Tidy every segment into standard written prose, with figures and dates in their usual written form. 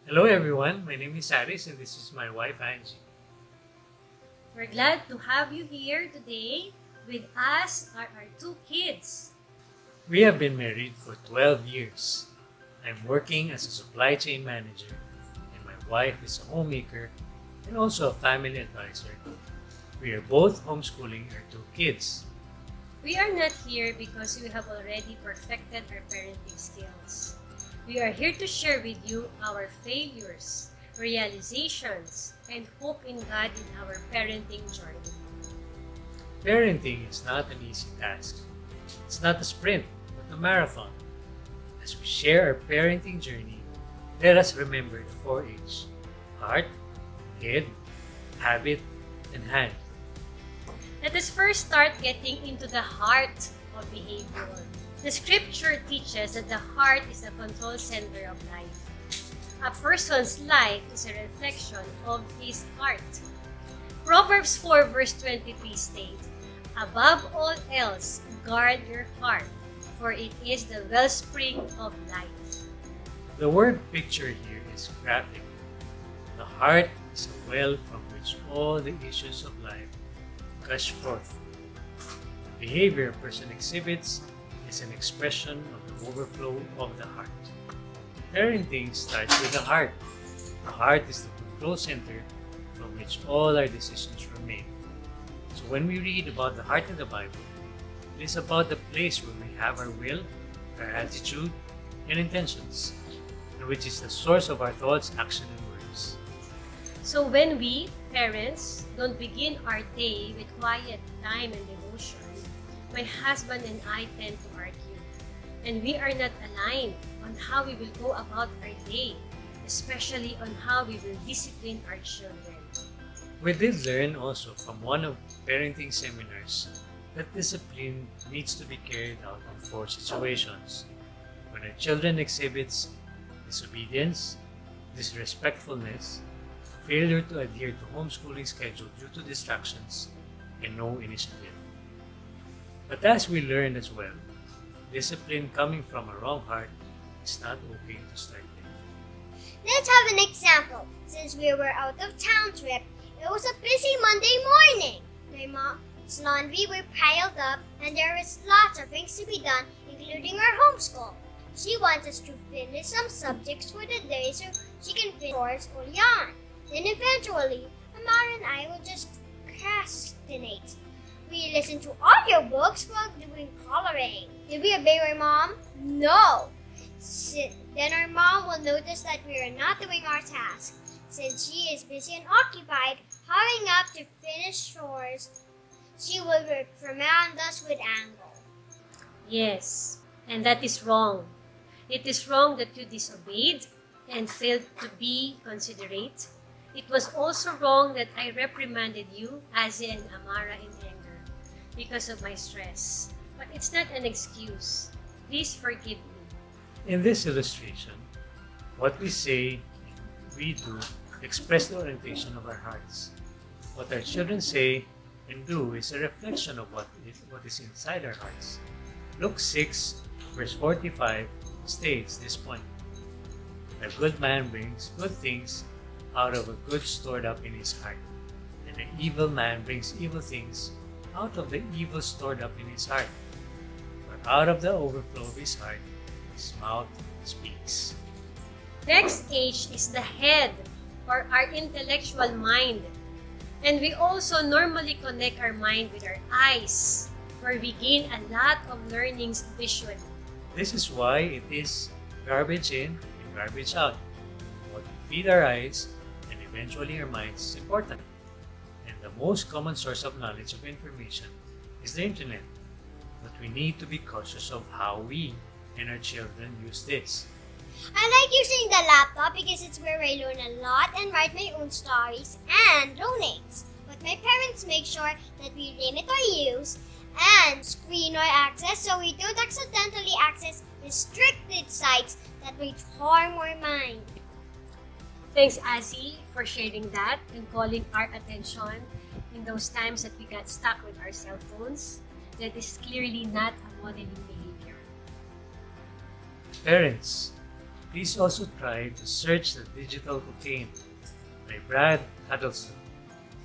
Hello everyone, my name is Aris and this is my wife Angie. We're glad to have you here today. With us are our two kids. We have been married for 12 years. I'm working as a supply chain manager and my wife is a homemaker and also a family advisor. We are both homeschooling our two kids. We are not here because we have already perfected our parenting skills. We are here to share with you our failures, realizations, and hope in God in our parenting journey. Parenting is not an easy task. It's not a sprint, but a marathon. As we share our parenting journey, let us remember the 4H: heart, head, habit, and hand. Let us first start getting into the heart of behavior. The scripture teaches that the heart is the control center of life. A person's life is a reflection of his heart. Proverbs 4 verse 23 states, "Above all else, guard your heart, for it is the wellspring of life." The word picture here is graphic. The heart is a well from which all the issues of life gush forth. The behavior a person exhibits is an expression of the overflow of the heart. Parenting starts with the heart. The heart is the control center from which all our decisions were made. So when we read about the heart in the Bible, it is about the place where we have our will, our attitude, and intentions, and which is the source of our thoughts, action, and words. So when we, parents, don't begin our day with quiet time and devotion, my husband and I tend to argue, and we are not aligned on how we will go about our day, especially on how we will discipline our children. We did learn also from one of parenting seminars that discipline needs to be carried out in 4 situations. When our children exhibits disobedience, disrespectfulness, failure to adhere to homeschooling schedule due to distractions, and no initiative. But as we learned as well, discipline coming from a wrong heart is not okay to start with. Let's have an example. Since we were out of town trip, it was a busy Monday morning. My mom's laundry were piled up and there was lots of things to be done, including our homeschool. She wants us to finish some subjects for the day so she can finish chores early on. Then eventually, Amara and I will just procrastinate. We listen to audiobooks while doing coloring. Did we obey our mom? No. Then our mom will notice that we are not doing our task. Since she is busy and occupied, hurrying up to finish chores, she will reprimand us with anger. Yes, and that is wrong. It is wrong that you disobeyed and failed to be considerate. It was also wrong that I reprimanded you, Azzy and Amara, in anger because of my stress. But it's not an excuse. Please forgive me. In this illustration, what we say and we do express the orientation of our hearts. What our children say and do is a reflection of what is inside our hearts. Luke 6, verse 45 states this point. A good man brings good things out of a good stored up in his heart, and an evil man brings evil things out of the evil stored up in his heart. For out of the overflow of his heart, his mouth speaks. Next H is the head, or our intellectual mind. And we also normally connect our mind with our eyes, where we gain a lot of learnings visually. This is why it is garbage in and garbage out. What we feed our eyes and eventually our minds is important. And the most common source of knowledge of information is the internet. But we need to be cautious of how we and our children use this. I like using the laptop because it's where I learn a lot and write my own stories and draw names. But my parents make sure that we limit our use and screen our access so we don't accidentally access restricted sites that might harm our mind. Thanks, Azzy, for sharing that and calling our attention in those times that we got stuck with our cell phones. That is clearly not a modeling behavior. Parents, Please also try to search The Digital Cocaine by Brad Huddleston,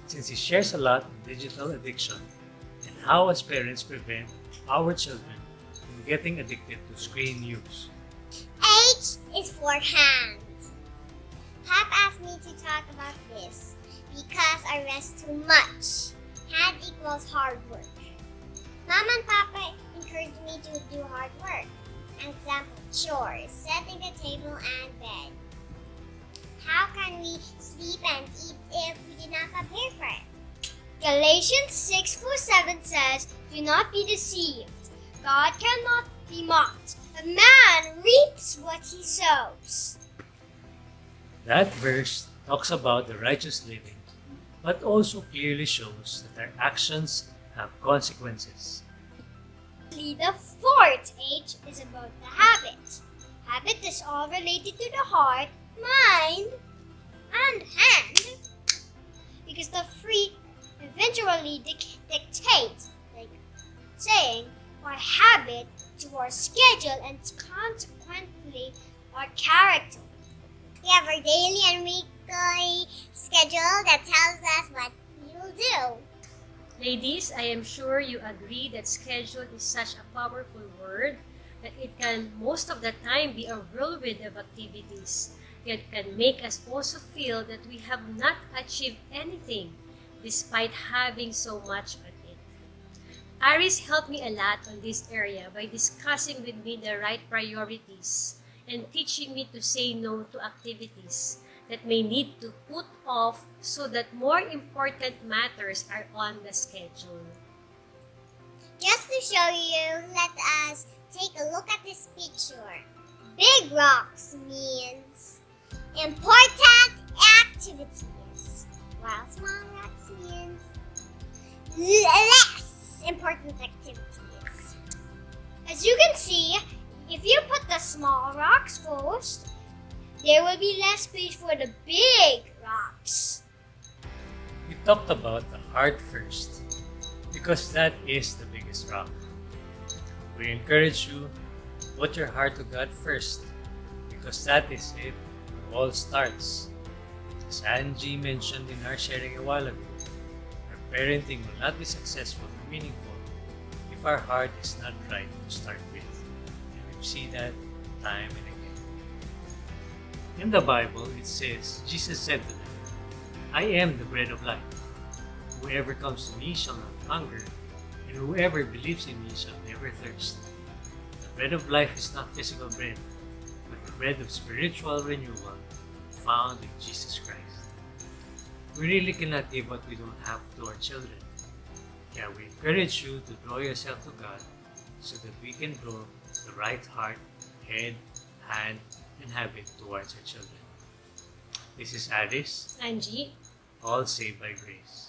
since he shares a lot on digital addiction and how as parents prevent our children from getting addicted to screen use. H is for hand. Pap asked me to talk about this because I rest too much. Hand equals hard work. Mom and Papa encouraged me to do hard work. Example, chores, setting the table and bed. How can we sleep and eat if we did not prepare for it? Galatians 6:7 says, "Do not be deceived. God cannot be mocked. A man reaps what he sows." That verse talks about the righteous living, but also clearly shows that our actions have consequences. The fourth H is about the habit. Habit is all related to the heart, mind, and hand. Because the three eventually dictate, like saying, our habit to our schedule and consequently our character. We have our daily and weekly schedule that tells us what we will do. Ladies, I am sure you agree that schedule is such a powerful word that it can most of the time be a whirlwind of activities. It can make us also feel that we have not achieved anything despite having so much on it. Aris helped me a lot on this area by discussing with me the right priorities and teaching me to say no to activities that may need to put off so that more important matters are on the schedule. Just to show you, let us take a look at this picture. Big rocks means important activities, while small rocks means less important activities. As you can see, if you put the small rocks first, there will be less space for the big rocks. We talked about the heart first, because that is the biggest rock. We encourage you to put your heart to God first, because that is it where it all starts. As Angie mentioned in our sharing a while ago, our parenting will not be successful or meaningful if our heart is not right to start with. And we see that time and again. In the Bible, it says, Jesus said to them, "I am the bread of life. Whoever comes to me shall not hunger, and whoever believes in me shall never thirst." The bread of life is not physical bread, but the bread of spiritual renewal found in Jesus Christ. We really cannot give what we don't have to our children. Yeah, we encourage you to draw yourself to God so that we can draw the right heart, head, hand, and habit towards our children. This is Addis, Angie, all saved by grace.